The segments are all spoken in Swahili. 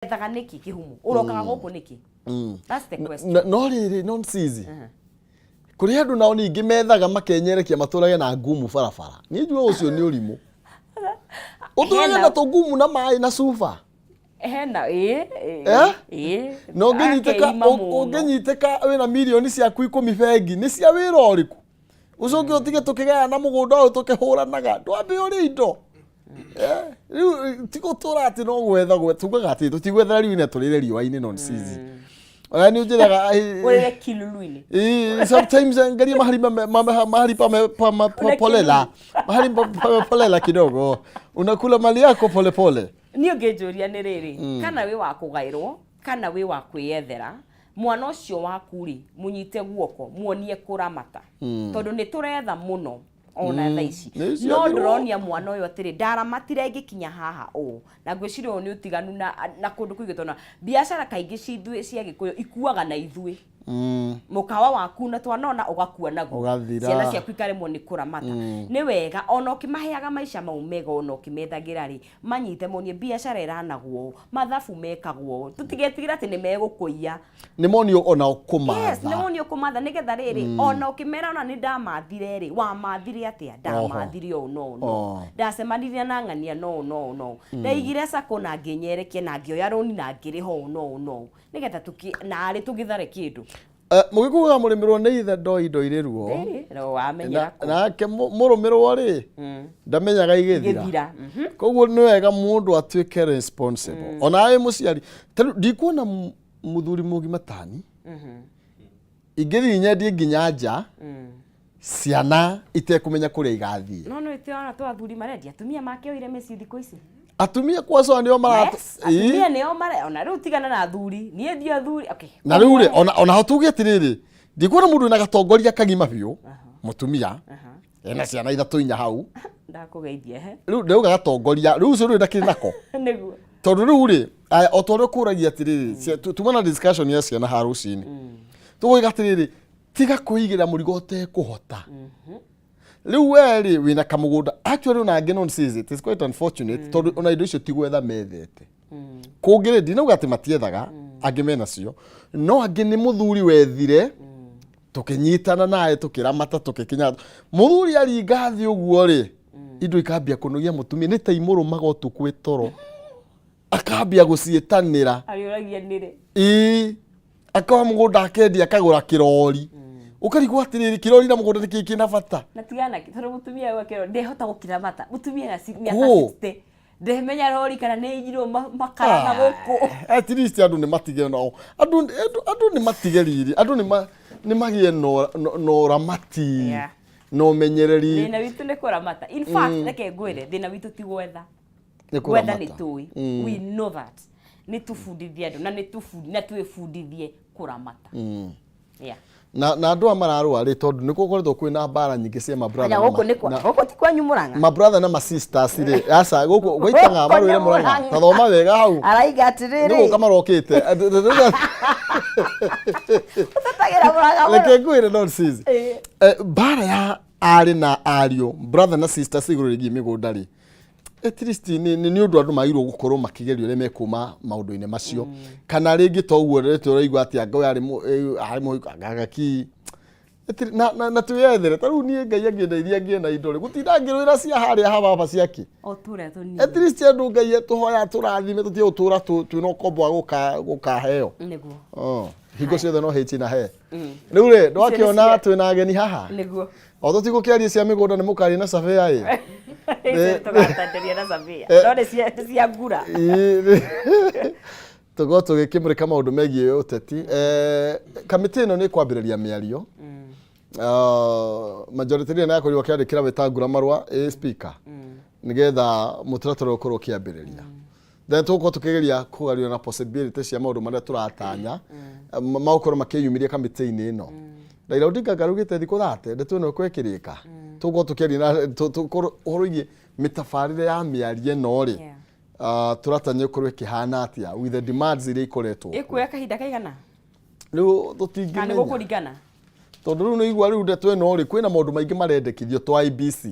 Ethaga niki kihumu urokaga guku niki that's the question no riri non sizi kuri andu nao ningi methaga makenyerekia maturage na ngumu barabara ni njue ucio ni urimu uturage na tungumu na mai na sufa hena no nginyiteka wina milioni ciaku 10 bengi ni cia wira uriku ucoke utige tukigaya na mugunda uyu tukihuranaga ndwambe uri indo tiko tora ati no gwetha tugaga ati tutigwethera riu ine turire riwa-ini non sizi ona ni njiraga wewe kiluluini sometimes angalia mahali polela kidogo unakula mali yako pole pole ni ungejuria ni riri kana we wa kugairwo kana we wa kwiyethera mwana ucio waku ri munyite guoko muonie kuramata tondu ni turetha muno ona thaici no ndronia mwana uyu atiri ndaramatire ngikinya haha na ngwiciria ni utiganu na kundu kuigitona biashara kaingi cithue cia gikuyu ikuaga na ithue mukawa waku na twanona ugakua naguo ciana ciaku ikaremwo ni kuramata ni wega ona ukimaheaga maisha mau mega ona ukimetagira ri manyite monie biashara iranagwo mathabu mekagwo tutigetigira ati ni megukuia ni monio ona ukumatha yes ni monio kumatha nigetha riri ona ukimera ona ni ndamathire ri wa mathire atia ndamathire no ndacemanirie na ng'ania no ndaigire sako na nginyerekie na ngioya roni na ngiriho no nigetha na ari tugithare kindu mugikuga murimirwo ni ithe ndo indo iriruo ro wamenya nake murumirwo ri ndamenyaga igithira koguo ni wega mundu atuike responsible ona ai muciari ndikuona muthuri mugima tani igithi nyendie nginya nja ciana itekumenya kuria igathii no itiona tu athuri marendia atumia make oire meci thiko ici atumia kwaso nio maratu atumia nio mare ona riu tigana na athuri nie ndio athuri okay na riu ri ona hotuge atiriri ndikuona mundu na gatongoria kagima biu mutumia ena ciana ithatu inya hau ndakugeithia riu ndauga gatongoria riu ucio riu ndakiri nako niguo tondu riu ri otorio kuragia atiriri tumana discussion ya ciana harucini tugoiga atiriri tiga kuigira murigo utekuhota riu weri wina kamugunda actually una ngeno nsizi it is quite unfortunate tondu ona indo icio tigwetha methete kungire ndinauga ati matiethaga angimena cio no angi ni muthuri wethire tukinyitana naye tukiramata tukikinya muthuri ari ngathi uguo ri indo ikambia kunugia mutumia ni taimuru magotu kwitoro akambia gucietanira ariuragia nire akawa mugunda akendia akagura kirori ukarigwa atiriri kirori na mugunda niki na bata na tigana tondu mutumia wa kirori ndehota gukiramata mutumia na miaka 60 ndemenya rori kana ni ijiro makara na guku at least andu ni matige no andu ni matigeriri andu ni magie no ramati no menyereri thina witu ni kuramata in fact reke ngwire thina witu ti gwetha gwetha ni tui we know that ni tufundithie andu na twifundithie kuramata na andu amararwa ri tondu niko koretwo kwina mbara nyingi cia mabrother guku ti kwanyu Murang'a mabrother na ma sisters ri asa guku gwaitanga marwire Murang'a tathoma wega hau araiga atiriri niko kamarokite utatagira Murang'a leke ngwire nonsense mbara ya ari na ario brother na sisters igurigi migunda ri at least ni undu andu mairo gukorwo makigerio le mekuma maundu-ine macio kana ringi to uguo reto raigwa ati anga ari mo agaki na tuyethere taru nie ngai angiendeithia ngiena indo ri gutinda ngirwira cia haria hababa ciaki oture tuni at least andu ngai tuhoya turathime tutie utura twino kombo gukaheo niguo hingo ciothe no hiti na he riu ri ndwakiona twina ageni haha niguo otho tigukiaria cia migunda ni mukari na savia ri tugatanderia na savia ndone cia ngura tugo tugikimurika maundu megie uteti kamiti ino ni kwambiriria miario majority ria na kuri kiandikira wetangura marwa speaker nigetha mutaratara ukorwo kiambiriria then tuko tukigeria kugario na possibility cia maundu maria turatanya maukorwo makiyumiria kamiti-ini ino Raila Odinga garugite thiko thate ndetu no kwekirika tugo tukiari na horogie mitafarire ya miarie no ri turatanya ukorwo kihana atia with the demands iria ikoretwo ikuya kahinda kaigana riu tutingimenya kana gukurigana tondu riu ni igwa riu ndeto ino ri kwina maundu maingi marendekithio twa IBC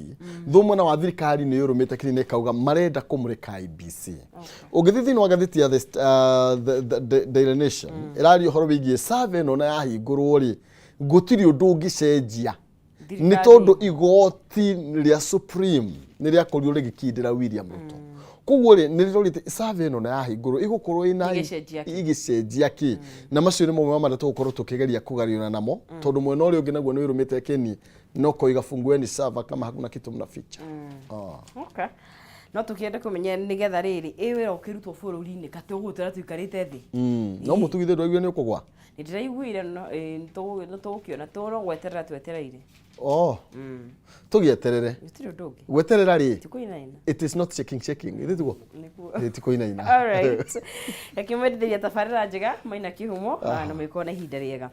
thumwe na wa thirikari ni yurumite kini kauga marenda kumurika IBC ugithi thini wa gathiti ya the Daily Nation irari horo wigie survey no na yahingurwo ri gutiri undu ungicenjia ni tondu igoti ria Supreme ni ria korio rigikindira William Ruto koguo ri ni rirorite survey no na yahingurwo igukorwo ina igicenjia ki na macio ni mo maratu gukorwo tukigeria kugariona namo tondu mwena uri ungi naguo ni wirumite keni no koiga fungueni server kama hakuna kitu mnaficha. Okay. No tukienda kumenya nigetha riri iwe ukirutwo bururi-ini katugutira tuikarite thi no mutugithe ndwaigwe ni ukugwa ndiraiguire no tukiona turo gweterera twetereire tugieterere gutiri ndungi gweterera ri tikuinaina it is not shaking ithuo tikuinaina. Alright yakimwendithia tabarira njega Maina Kihumo na mwiko na ihinda riega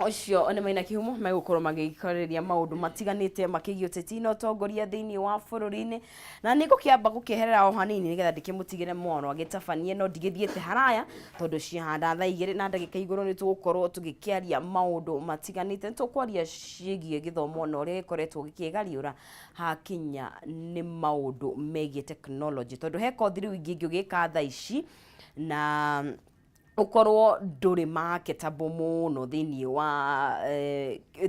ucio one Maina Kihumo megukorwo magikoreria maundu matiganite makigi uteti no tongoria thiini wa bururi-ini na nigukiamba gukiherera o hanini nigetha ndikimutigire mwono agitabanie no ndigithiete haraya tondu cihanda thaa 2 na ndagika iguru ni tugukorwo tugikiaria maundu matiganite tukwaria ciigie githomo no ri koretwo gikigariura hakinya ni maundu megie technology tondu he kothi riu ingi ngigika thaa ici na ukorwo nduri marketable muno thini wa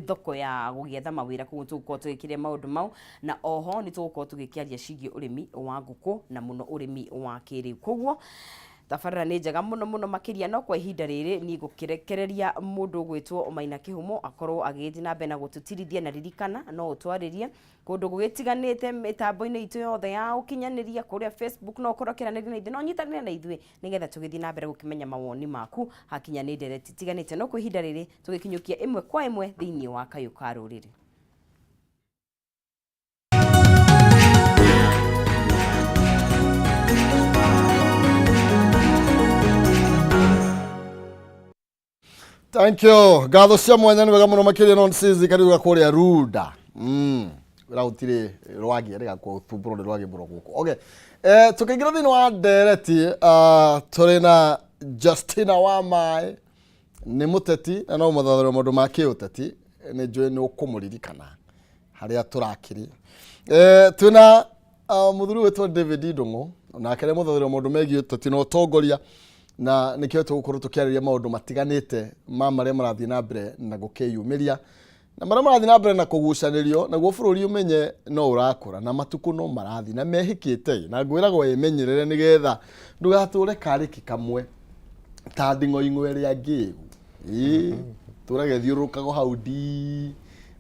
thoko ya gugietha mawira kugu tugukorwo tugikiria maundu mau na oho ni tugukorwo tugikiaria cigie urimi wa nguku na muno urimi wa kiriu koguo tabarira ni njega muno makiria no kwa ihinda riri ni gukirekereria mundu gwitwo Maina Kihumo akorwo agithi na mbere na gututirithia na ririkana no utwaririe kundu gugitiganite mitambo-ini itu yothe ya ukinyaniria kuria Facebook no ukorokeraniri na ithu no nyitanire na ithui nigetha tugithi na mbere gukimenya mawoni maku hakinya ni ndereti tiganite no kwa ihinda riri tugikinyukia imwe kwa imwe thiini wa KAYU KA RURIRI. Thank you. Gatho cia mwanya ni wega muno makiria no nsizi kariuga kuria Ruda. Rautire rwagi rega ku tuburo rwagi buro guko. Okay. Tukigira thini wa ndereti turi na Justina Wamae ni muteti na no muthathura maundu ma kiuteti ni njui ni ukumuririkana haria turakiri. Tuna muthuri wetwo David Ndungu na akere muthathura maundu megie uteti no tongoria na nikio tugukorwo tukiariria maundu matiganite maria marathii na mbere na gukiyumiria na maria marathii na mbere na kugucanirio naguo bururi umenye no urakura na matuku no marathii na mehikite na ngwiragwo imenyerere nigetha ndugature kariki kamwe ta ndingo ria ngigu turage thiurukago haudi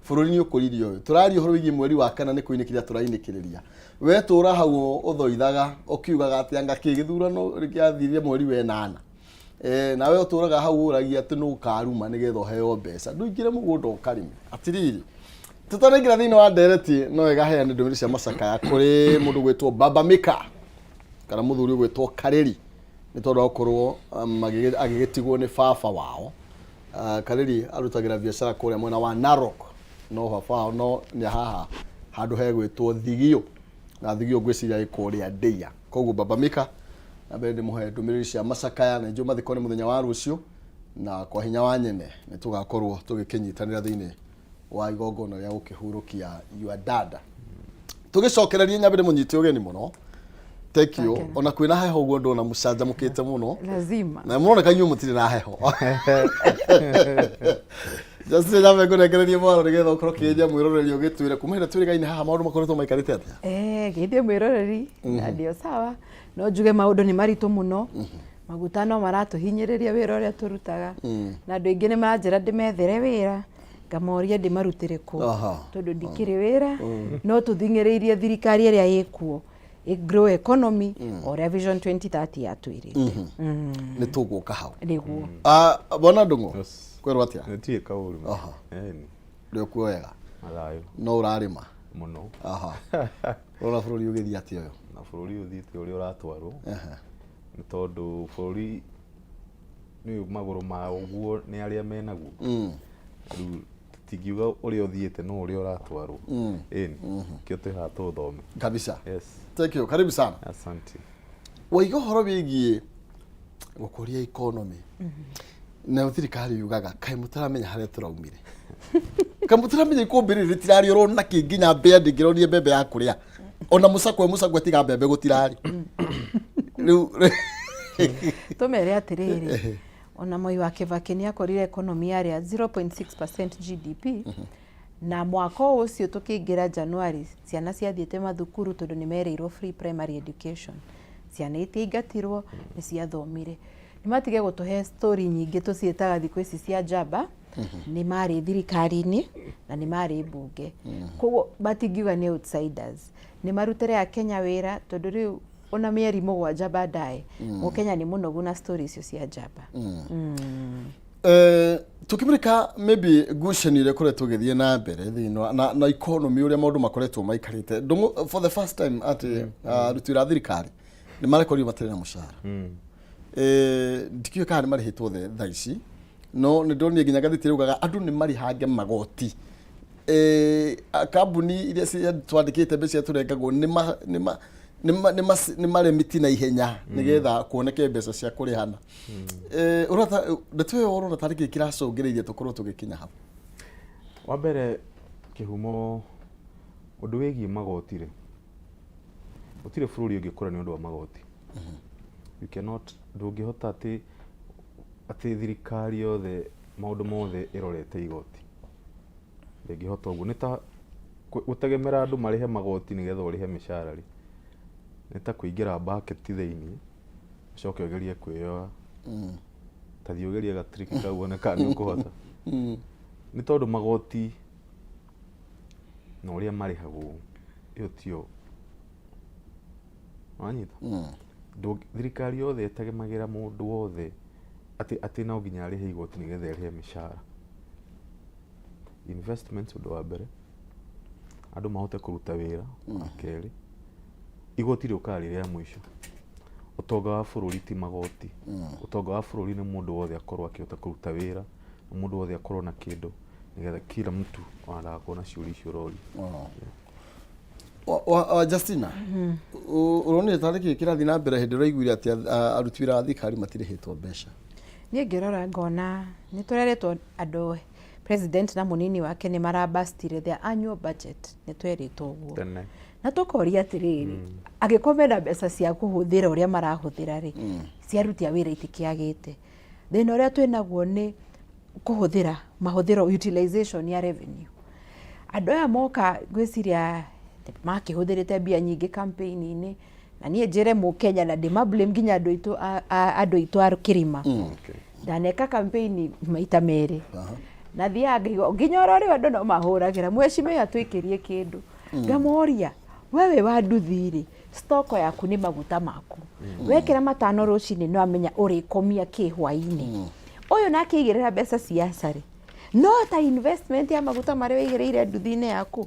bururi ni ukuririo turari uhoro wigi mweri wa kana ni kuinikiria turainikiria we tura hau uthoithaga ukiugaga ati anga kigithurano rikiathirie mweri we 8 na we uturaga hau uragia ati no karuma nigetho heo mbeca nduingire mugunda ukarime atiriri tutarengira thini wa ndereti no igaheane ndumiri cia macakaya kuri mundu gwitwo Baba Mika kana muthuri gwitwo Kareri ni tondu okorwo agigitigwo ni baba wao Kareri arutagira biashara kuria mwena wa Narok no baba no ni haha handu he gwitwo Thigio na Thigio gwiciria ikuria Ndeia koguo Baba Mika na mbere muhe ndumiriri cia macakaya na njuma thikoni muthenya wa rucio na kwa hinya wa nyene ni tugakorwo tugikinyitanira thini wa igongona ria gukihurukia your dad tugicokereria nyabire munyiti ugeni muno thank you ona kwina heho guo ndona mucanja mukite muno lazima na muone kanyu mutire na heho just na me kurekereria mwana nigetha ukorwo kienja mwiroreri ugitwire kumehera twirigaine haha maundu makoretwo maikarite atia githie mwiroreri na ndio sawa no njuge maundu ni maritu muno maguta no maratuhinyiriria wira uria turutaga na andu ingi ni maranjira ndimethere wira ngamoria ndimarutire ku tondu ndikiri wira no tuthingiriirie thirikari iria yikuo grow economy or vision 2030 yatwirite ni tuguka hau niguo bona Ndungu kwerwa atia netie kauri ndio kuoyaga malayo no urarima muno rona bururi ugithi atia yo na bururi uthite uri uratwarwo ni tondu bururi ni maguru ma uguo ni aria menaguo riu tigiuga uri uthiite no uri uratwarwo kio tuha tuthome kabisa. Yes, thank you, karibu sana. Asante. Waigo horo bigie gukuria economy na thirikari yugaga kai mutaramenya haria turaumire Kamutira menye ko mbere ritirari ro na kinginya mbea ndingironie mbembe ya kuria ona musakwe tiga mbembe gutirari riu tumere atiriri ona Moi wa Kibaki ni akorire economy yari ya 0.6% GDP na mwaka ucio tukiingira January ciana ciathiete mathukuru tondu ni mereirwo free primary education ciana itingatirwo ni ciathomire ni matige gutuhe story nyingi tucietaga thiku ici cia jaba ni mari thirikari-ini na ni mari bunge koguo batingiuga ni outsiders ni marutire ya Kenya wira tondu riu ona mieri mugwanja baadaye Mukenya ni munogu na story icio cia jaba tukimurika maybe gucanire kure tugithie na mbere thino na economy uria maundu makoretwo maikarite for the first time ati rutira thirikari ni marekori batire na mushara ndikio kana marihitwo tha ici no ni ndoni nginya gathitire ugaga andu ni marihange magoti kambuni iria cia twandikite mbeca turengagwo ni maremiti na ihenya nigetha kuoneke mbeca cia kurihana urata ndetwe urona tariki kiracungiririe tukorwo tugikinya hapo wa mbere kihumo undu wigie magoti ri utire bururi ungikura ni undu wa magoti you cannot ndungihota ati thirikari yothe maundu mothe irorete igoti ndingihota uguo nita gutegemera andu marihe magoti nigetha urihe mishara ri nita kuingira bucket thiini ucoke ugerie kwioya tathi ugerie gatriki kau ona kana ni ukuhota ni tondu magoti na uria marihagwo iyo tio wanyita thirikari yothe itegemagĩra mũndũ wothe ati no nginya arihe igoti nigetha arihe mishara investments undu wa mbere andu mahote kuruta wira wa keri igoti riukari ria mwisho utonga wa bururi ti magoti utonga wa bururi ni mundu wothe akorwo akihota kuruta wira na mundu wothe akorwo na kindu nigetha kila mtu anakuona shughuli icio rori Justina urone tariki kirathi na mbere hindi raiguire ati aruti wira thikari matirihitwo mbeca ni ngirora ngona ni tureretwo andu president na munini wake ni marabastire their annual budget ni tweritwo guo na tukoria atiriri agikomenda mbeca cia kuhuthira uria marahuthira ri ciarutia wira itikiagite thina uria twinaguo ni kuhuthira mahuthiro utilization ya revenue andu aya moka gwiciria makihuthirite mbia nyingi campaign-ini na nie njire Mukenya na ndima blame nginya andu itu arukirima ndaneka campaign maita meri na thiaga nginya orori andu no mahuragira mweshime atwikirie kindu ngamoria wewe wanduthiri stoko yaku ni maguta maku wekera matano rucini no amenya urikomia ki hwaini uyu nakigirira mbeca siasa ri no ta investment ya maguta mari wigireire nduthine yaku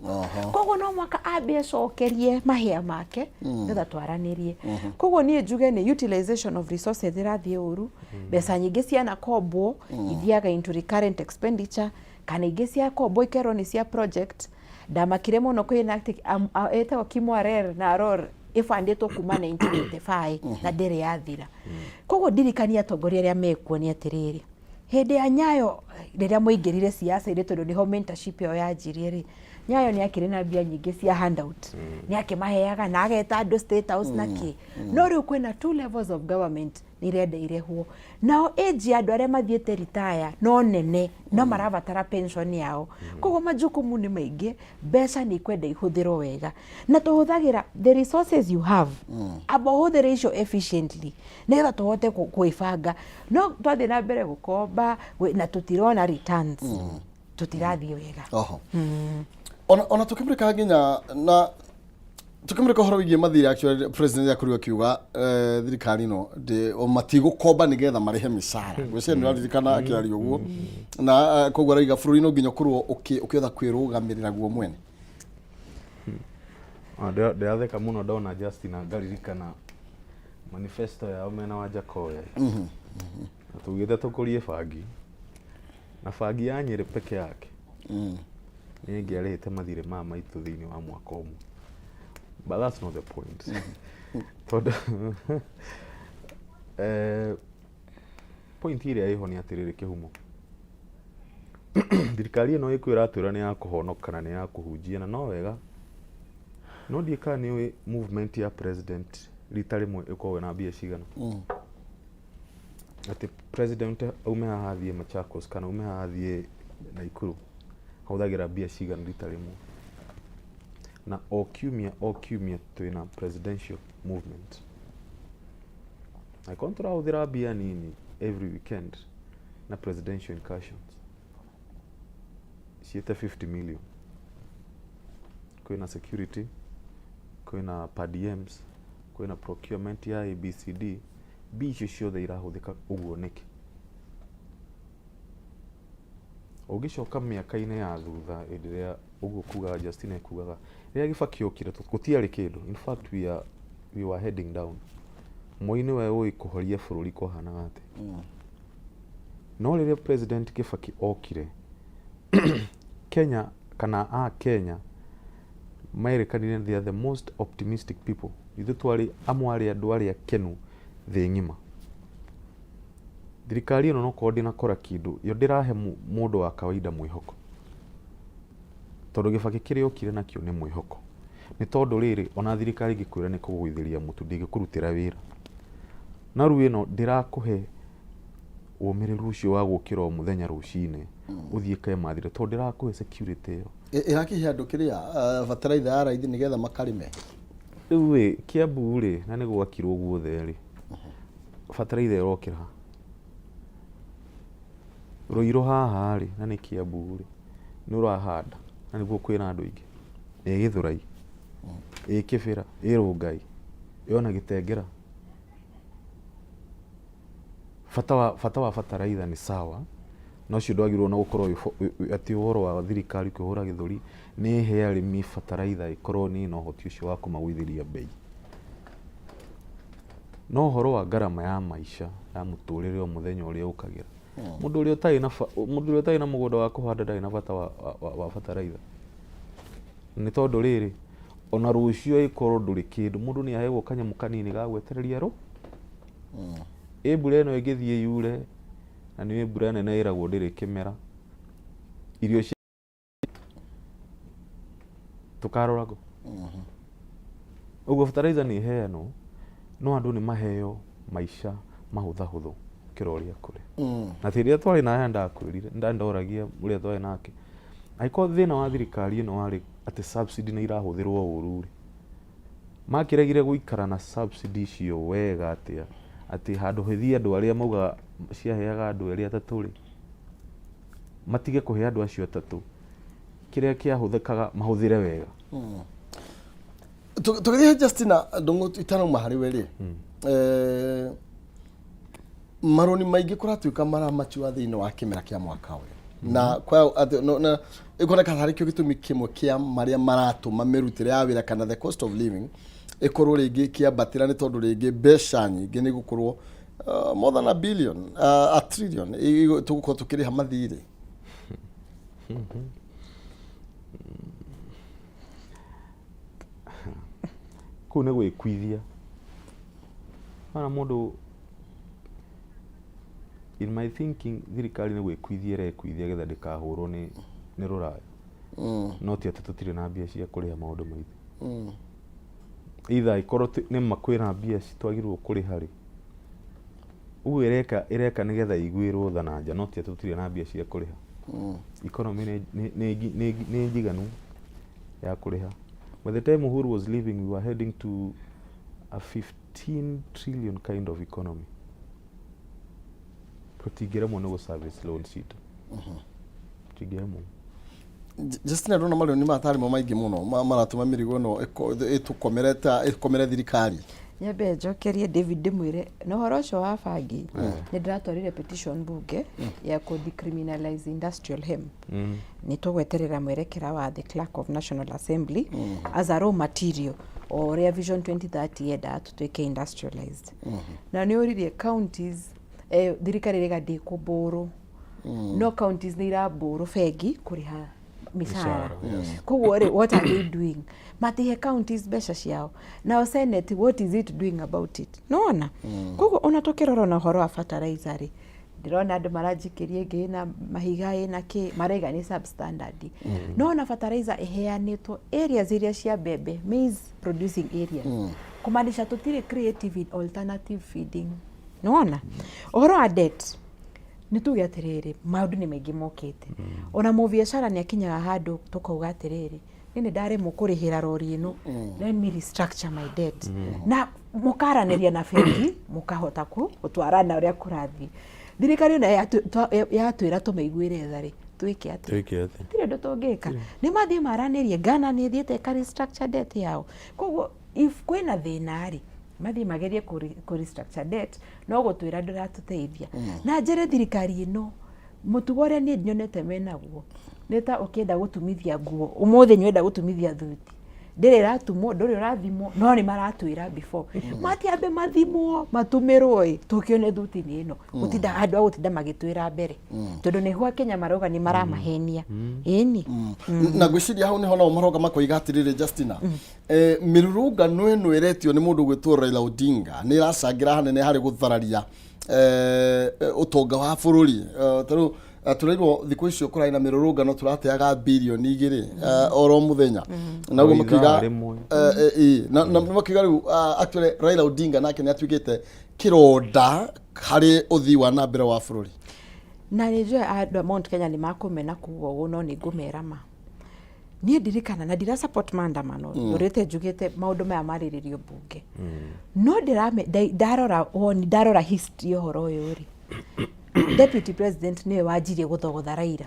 koguo no mwaka ambie cokerie mahia make ngetha twaranirie koguo nie njuge ni utilization of resources irathie uru mbeca nyingi ciana kombo ithiaga into recurrent expenditure kana ingi cia kombo ikerwo ni cia project ndamakire muno kwina etagwo Kimwarer na Aror ifanditwo kuma 1985 na ndiri yathira koguo ndirikania atongoria aria mekuo ni atiriri hindi ya Nyayo riria muingirire siasa ire tondu niho mentorship yo yanjirie ri Nyayo ni akire na mbia nyingi cia handout ni akimaheaga na ageta andu state house na ki no riu kwina two levels of government ni renda irehuo nao age andu aria mathiete retire no nene no marabatara pension yao koguo majukumu ni maingi mbeca ni kwenda ihuthirwo wega na tuhuthagira the resources you have abo huthira icio efficiently nigetha tuhote kuibanga no twathie na mbere gukomba na tutirona returns tutirathie wega ona tukimrika nginya na tukimrika horo wigie mathira actually president yakuriwa kiuga thirikari no de o matigo komba nigetha marihe mishara gwese ni raririkana akiario guo na kogwa raiga bururi no nginya kurwo ukiotha kwirugamirira guo mwene ndatheka muno ndona Justina ngaririkana manifesto ya omena wa Jakoya tugite tukurie bangi na bangi ya Nyeri peke yake ni ngiarite mathire ma maitu thiini wa mwaka umwe but that's not the point point iria iho ni atiriri kihumo thirikari ĩno ĩkwĩra atwĩra nĩ ya kũhonoka na nĩ ya kũhunjia na no wega no ndiĩka nĩ movement ya president rita rĩmwe ĩkorwo na mbia cigana atĩ president aume haha athiĩ Machakos kana aume haha athiĩ Naikuru ahũthagĩra mbia cigana rita rĩmwe na o kiumia twĩna presidential movement na tũrahũthĩra mbia nini every weekend na presidential incursions ciĩte 50 million kwĩna security kwĩna per diems kwĩna procurement ya ABCD icio ciothe irahũthĩka ũguo nĩkĩ ũgĩcoka mĩaka-inĩ ya thutha ĩrĩa ũguo kugaga Justin kugaga rĩrĩa Kibaki okire gũtiarĩ kĩndũ in fact we were heading down Moi-nĩ we ũĩ kũhoria bũrũri kwahanaga atĩ no rĩrĩa president Kibaki okire Kenya kana Kenya maerekanire they are the most optimistic people ithu twari amwe andũ arĩa kenu thĩ ng'ima thirikari ĩno no kodi na kora kindu yo ndirahe mũndũ wa kawaida mwĩhoko tondũ Kibaki kĩrĩa okire nakĩo nĩ mwĩhoko nĩ tondũ rĩrĩ ona thirikari ngĩkwĩra nĩ kũgũithĩria mũtu ndĩgĩkũrutĩra wĩra na rĩu ĩno ndirakũhe ũmĩrĩru ũcio wa gũkĩra o mũthenya rũcinĩ ũthiĩ kae mathire tondũ ndirakũhe security ĩyo ĩrakihe andũ kĩrĩa bataraitha ya raithi nĩgetha makarĩme rĩu Kiambu rĩ na nĩ gwakirwo guothe rĩ bataraitha ĩrokĩra Ruiru haha rĩ na nĩ Kiambu rĩ nĩ ũrahanda na nĩguo kwĩna andũ aingĩ Gĩthũrai Kĩbĩra Rũngai yona Gĩtengera bata wa bataraitha nĩ sawa no cio ndwagĩrĩirwo na gũkorwo atĩ ũhoro wa thirikari kũhũra gĩthũri nĩ he arĩmi bataraitha ĩkorwo nĩ na ũhoti ũcio wa kũmagũithĩria bei no ũhoro wa ngarama ya maica ya mũtũrĩre o mũthenya ũrĩa ũkagĩra mũndũ ũrĩa ũtarĩ na mũgũnda wa kũhanda ndarĩ na bata wa bataraitha nĩ tondũ rĩrĩ ona rũcio ĩkorwo ndũrĩ kĩndũ mũndũ nĩ ahegwo kanyamũ kanini ga gwetereria mbura ĩno ĩngĩthiĩ yure na nĩ mbura nene ĩragwo ndĩrĩ kĩmera irio tukaroragwo ũguo bataraitha nĩ heanwo no andũ nĩ maheo maica mahũthahũthũ kĩro ũrĩa kũrĩ na rĩrĩa twarĩ na ndakwĩrire ndandoragia ũrĩa twarĩ nake angĩkorwo thĩna wa thirikari ĩno warĩ atĩ subsidy nĩ irahũthĩrwo ũru rĩ makĩregire gũikara na subsidy icio wega atĩ handũ hethia andũ arĩa mauga ciaheaga andũ arĩa atatũ rĩ matige kũhe andũ acio atatũ kĩrĩa kĩahũthĩkaga mahũthĩre wega tũgĩthiĩ Justina ndũngũ itanauma harĩ we rĩ maroni maingĩ kũratuĩka maramachua thĩinĩ wa kĩmera kĩa mwaka ũyũ na ĩkoneka harĩ kĩo gĩtũmi kĩmwe kĩa marĩa maratũma mĩrutĩre ya wĩra kana the cost of living ĩkorwo rĩngĩ kĩambatĩra nĩ tondũ rĩngĩ mbeca nyingĩ nĩ gũkorwo more than a trillion tũgũkorwo tũkĩrĩha mathirĩ kũu nĩ gwĩkuithia mana mũndũ in my thinking thirikari nĩ gwĩkuithia ĩrekuithia getha ndĩkahũrwo nĩ rũraya no ti atĩ tũtirĩ na mbia cia kũrĩha maũndũ maitũ either ikorwo nĩ makwĩra mbia citwagĩrĩrwo kũrĩha rĩ ũguo ĩreka nĩgetha iguĩrwo tha na nja no ti atĩ tũtirĩ na mbia cia kũrĩha economy nĩ njiganu ya kũrĩha. By the time Uhuru was leaving, we were heading to a 15 trillion kind of economy. Tutingĩremwo nĩ gũ-service loan ciitũ. Tutingĩremwo. Justin ndona marioni matari mo maingĩ mũno maratũma mĩrigo ĩno ĩkomere thirikari. Nyambe njokerie David mwĩre no horo ũcio wa bangi nĩ ndiratwarire petition bunge ya ku decriminalize industrial hemp. Nĩ tũgweterera mwerekera wa the Clerk of National Assembly as a raw material o ria Vision 2030 yenda tũtuĩke industrialized. Na nĩ ũririe counties thirikari ĩgathiĩ kũmbũrũ no counties nĩ irambũrũ bengi kũrĩha mishahara. Koguo what are they doing? Matihe counties mbeca ciao. Now Senate, what is it doing about it? No ona. Koguo ona tũkĩrora na horo wa fertilizer rĩ ndirona andu maranjikirie ngi na mahiga ina ki maraiga ni substandard no na fertilizer iheanitwo areas iria cia mbembe maize producing areas kumaanisha tutire creative in alternative feeding nona ohoro wa debt nituge atiriri maundu ni maingi mokite ona mu biashara ni akinyaga handu tukauga atiriri nini ndare mukurihira rori ino let me restructure my debt na mukaraniria na bengi mukahota gutwarana uria kurathi thirikari na yatwira tumeiguire thari twike ati tire ndo tongeka ni mathie maranirie Ghana ni thiete ka restructure debt yao koguo if kwina thina ri mathie magerie ku restructure debt no gutwira nduratuteithia na njere thirikari ino mutugo uria ni nyonete menaguo neta ukienda gutumithia nguo umuthi nywenda gutumithia thuti ndire ratumo nduri rathimo no ni maratwira before matiambe mathimwo matumirwo tukione thuti ni ino gutinda andu agutinda magitwira mbere tondu ni gwa Kenya maroga ni maramahenia eni na gwiciria hau ni ho no maroga makoiga atiriri Justina mirurungano ino iretio ni mundu gwitwo Raila Odinga ni racangira hanene hari guthararia utonga wa bururi taru turaigwo thikũ icio kũrarĩ na mĩrũrũngano tũrateaga bilioni 2 oro mũthenya naguo makiuga na makiuga rĩu actually Raila Odinga nake nĩ atuĩkĩte kĩronda harĩ ũthii wa na mbere wa bũrũri na nĩ njũĩ andũ a Mount Kenya nĩ makũmena kuga ũguo no nĩ ngũmera ma niĩ ndirikana na ndira support maandamano ndorete njugĩte maũndũ maya marĩrĩrio bunge no ndarora history ũhoro ũyũ rĩ Deputy President niwe wajirie guthogotha Raila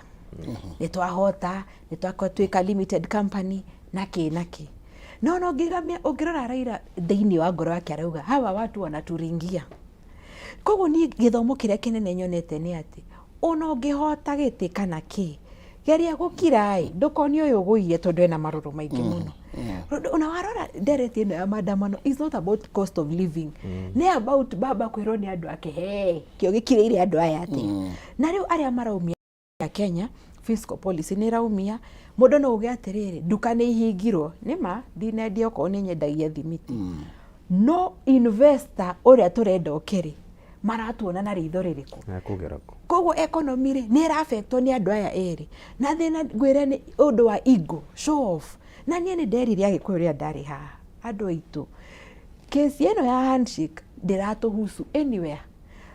ni twahota ni twakotwika limited company naki no ngigamia ungirora Raila thiini wa ngoro yake arauga hawa watu wanaturingia koguo ni githomo kiria kinene nyonete ni ati ona ungihota giti kana ki geria gukirai ndukoni uyu guiye tondu ena maruru maingi muno ona warora ndereti ino ya maandamano is not about cost of living ni about baba kwirwo ni andu ake kio gikirire andu aya ati na riu aria maraumia Kenya fiscal policy ni raumia mundu no uge atiriri duka ni ihingirwo nima dinendia ko ni nyendagia thimiti no investor uria turenda okeri maratuona na ritho ririku akugerako koguo economy ri ni affectwo ni andu aya eri na thina ngwire ni undu wa ego show off na nie ni nderire agikuyu ria ndari haha andu aitu kesi ino ya handshake ndiratuhusu anywhere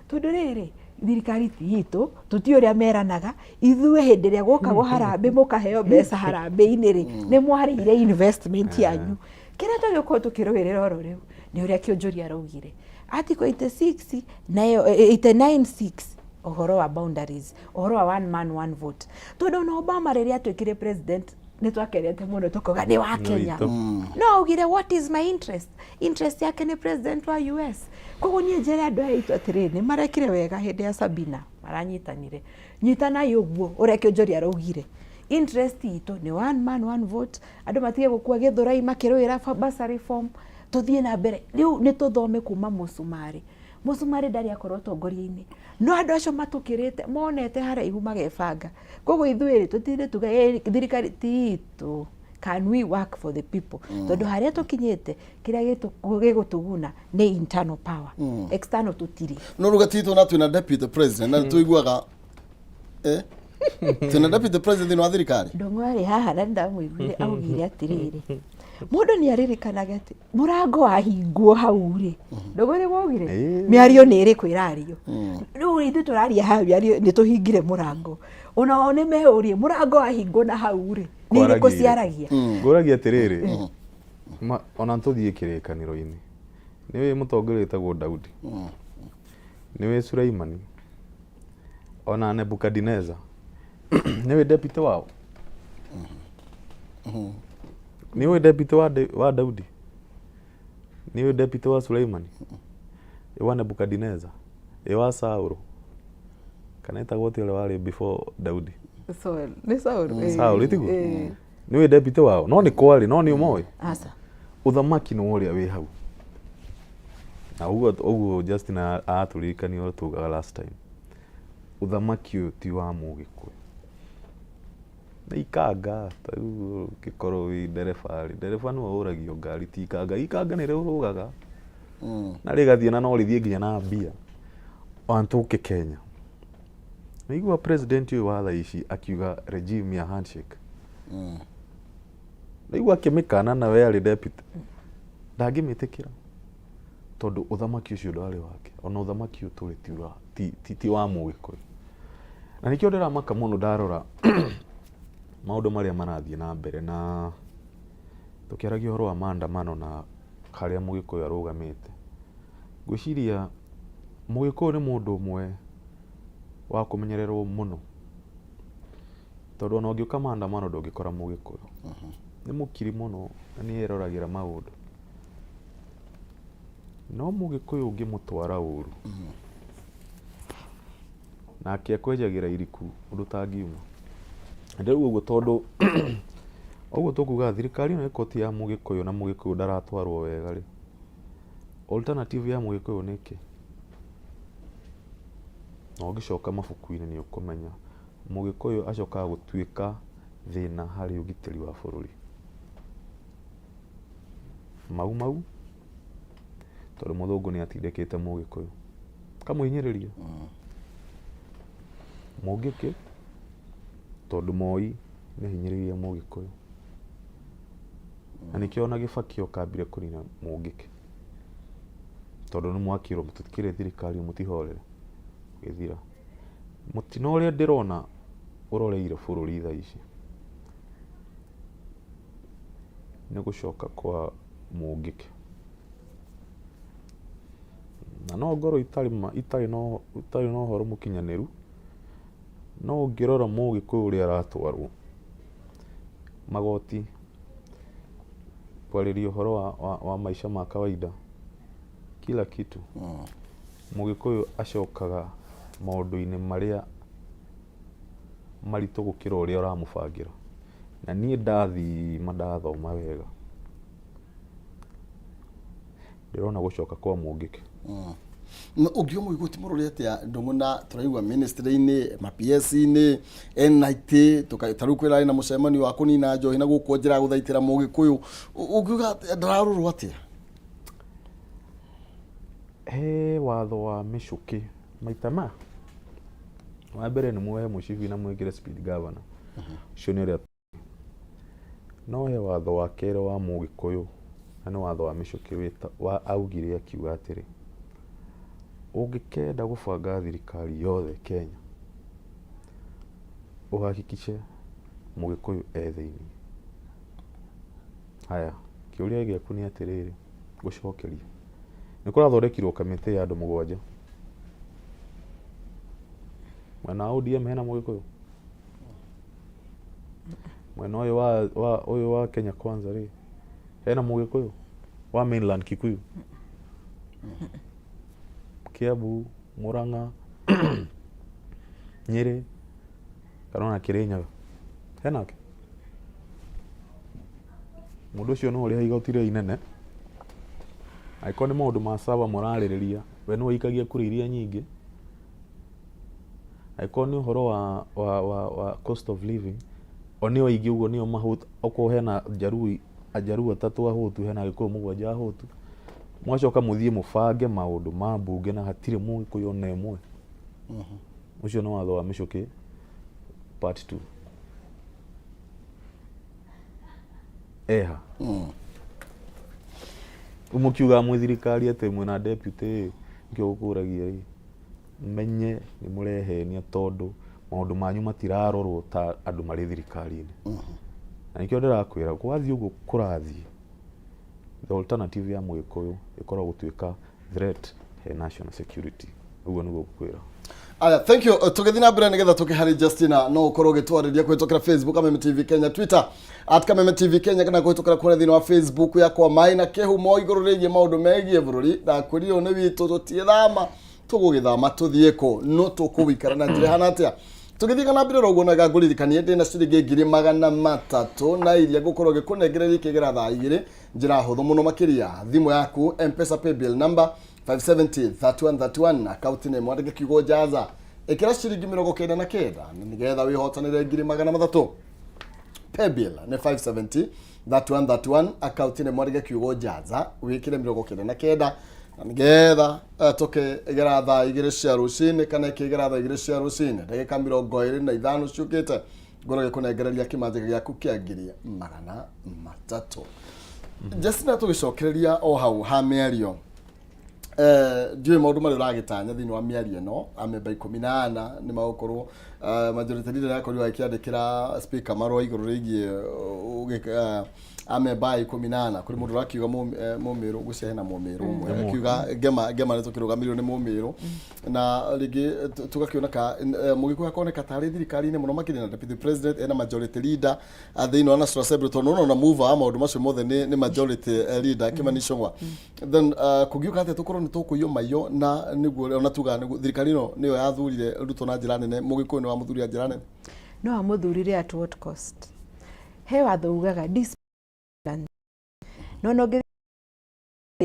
tondu riri thirikari ti itu tuti uria meranaga ithue hindi ria gukagwo harambe mukaheo mbeca harambe-ini ri ni mwarire investment yanyu kira tugikuwa tukirwirira oro riu ni uria kionjoria raugire article 86 nayo 896 ohoro wa boundaries ohoro wa one man one vote tondu no Obama riria twikire president ni twakerete muno tukoga ni wa Kenya no ugire what is my interest yake ni president wa US koguo ni njere andu aitu atiriri ni marekire wega hindi ya Sabina maranyitanire nyitana yuguo uria kionjoria araugire interest itu ni one man one vote andu matige gukua githurai makirwira basa reform tuthie na mbere riu ni tuthome kuma musumari ndari akorwo tongoria-ini no andu acio matukirite monete haraihu magebanga koguo ithuiri tutinde tuga thirikari titu can we work for the people tondu haria tukinyite kiria gigutuguna ni internal power external tutiri no rugatito na twina deputy president na tuiguaga twina deputy president wa thirikari ndongwari haha na ndamwiguire augire atiriri mundu ni aririkanaga ati murango wahingwo hau ri ndogore wogire miario ni iri kwirario riu ithu turaria hau miario ni tuhingire murango ona one meurie murango wahingwo na hau ri ni iri kuciaragia nguragia atiriri ona ntuthie kirikaniro-ini niwe mutongoria etagwo Daudi niwe Sulaimani ona Nebukadneza niwe deputy wao niwe deputy wa Daudi niwe deputy wa Sulaimani ewa Nebukadneza ewa Sauro kana etagwo ti ule wale before Daudi ni Sauro Sauro itigo niwe deputy wao no ni kwali no ni umoe asa uthamaki no uria wi hau na uguo Justin aturirikania tugaga last time uthamaki uyu ti wa Mugikuyu na ikanga tau gikoro wi ndereba no uragio ngari ti ikanga ni rugaga na rigathie na no rithie nginya na mbia wantuke Kenya Naigua president uyu wa thaa ici akiuga regime ya handshake. Naigua akimikana na we ari deputy. Ndangimitikira. Tondu uthamaki ucio ndwari wake. Ona uthamaki uturi ti wa Mugikuyu. Na nikio ndiramaka muno ndarora maundu maria marathie na mbere na tukiaragia horo wa maandamano na haria Mugikuyu arugamite. Gwiciria Mugikuyu ni mundu umwe wa kumenyererwo muno. Tondu ona ungiuka maandamano ndungikora Mugikuyu. Ni mukiri muno na ni eroragira maundu. No Mugikuyu ungimutwara uru. Nake akwejagira iriku undu tangiuma. Ndio uguo tondu uguo tukuga thirikari no ikoti ya Mugikuyu na Mugikuyu ndaratwarwo wega ri. Alternative ya Mugikuyu ni ki? No gicoka mabuku-ini ni ukumenya Mugikuyu acoka gutuika thina hari ugitiri wa bururi. Mau tondu muthungu ni atindikite Mugikuyu kamuhinyiriria Mugiki tondu Moi ni hinyiriria Mugikuyu na nikio ona gibakio kambire kunina Mugiki tondu ni mwakiro mututikire thirikari mutihorere githira mutino uria ndirona uroreire bururi thaa ici ni gucoka kwa Mugiki na no ngoro itari no horo mukinyaniru no ngirora Mugikuyu uria aratwarwo magoti kwariria horo wa maisha ma kawaida kila kitu Mugikuyu acokaga maundu-ini maria maritu gukira uria uramubangira na nie ndathoma wega ndirona gucoka kwa Mugiki ungio muiguti murori atia ndumuna turaigwa ministry-ini ma PS-ini NIT tukataru kwira na mucemanio wa kunina njohi na guko njira guthaitira Mugikuyu ungiuga ndararuru atia watho wa micuki maitama wa mbere ni muhe mucibi na mwigire speed governor cio ni ria no he watho wa kere wa Mugikuyu na ni watho wa micuki wita wa augire akiuga atiri ungikenda gubanga thirikari yothe Kenya uhakikishe Mugikuyu thiini. Haya kiuria giaku ni atiriri gucokeria ni kurathondekirwo kamiti ya andu 7 mwena ODM hena Mugikuyu mwena uyu wa Kenya Kwanza ri hena Mugikuyu wa mainland Kikuyu Kiambu Murang'a Nyeri kana Kirinyaga hena ke mundu cio no uri igotire inene aiko ni maundu ma saba moraririria we no ikagia kuri iria nyingi aiko ni horo wa cost of living oni oigi ugo ni mahut oko hena ajaru atatu ahutu hena Gikuyu 7 ahutu mwacoka muthie mubange maundu ma mbunge na hatire Mugikuyu na emwe ucio no watho wa micuki part 2 umukiuga mwithirikari ati mwina deputy ngio gukuragia ri menye ni murehenia tondu maundu manyu matirarorwo ta andu mari thirikari-ini na nikio ndirakwira kwathie uguo kurathie the alternative ya Mugikuyu ikora gutuika threat he national security uguo niguo gukwira. Aya, thank you. Tugethina mbere nigetha tukihari Justina no ukorwo gitwaririria kwitokera Facebook Kameme TV Kenya, Twitter @Kameme TV Kenya kana kwitokera kure thina wa Facebook yakwa mai na kehumo iguru rigie maundu megie bururi na kuriyo ni witu tutiethama tugugithama tuthieko no tukuwikara na njira hana atia tugithika na mbere rogo na gaguririkanie ndina ciringi 300 na iria gukorwo gikunengereria kigera thaa 2 njira huthu muno makiria thimu yaku M-Pesa paybill number 570-3131 account name mwandike kiugo jaza ikira ciringi 99 nigetha wihotanire 300 paybill ni 570-3131 account name mwandike kiugo jaza wikire 99 nigetha toke igera thaa 2 cia rucini kana ikigera thaa 2 cia rucini ndagika 25 ciukite ngoro gikunengereria kimanjika giaku kia ngiri 300. Justina tugicokereria o hau ha miario ndiwe maundu mari uragitanya thini wa miario no amemba 14 ni magukorwo majority leader yakorirwo akiandikira speaker marwa iguru rigie amemba 18 kuri mundu rakiuga mumiru gucia hena mumiru umwe akiuga ngema ni tukirugamirwo ni mumiru na rigi tugakiona ka mugikuya koneka tari thirikari-ini muno makiri na deputy president ena majority leader thini wa national assembly tono na move ama maundu macio mothe ni majority leader kimanishongwa then kugiuka ate tukorwo ni tukuyo mayo na niguo ona tuga thirikari no niyo yathurire ruto na njira nene mugikuyu ni wa muthuri njira nene no amuthurire at what cost he wathugaga no ngi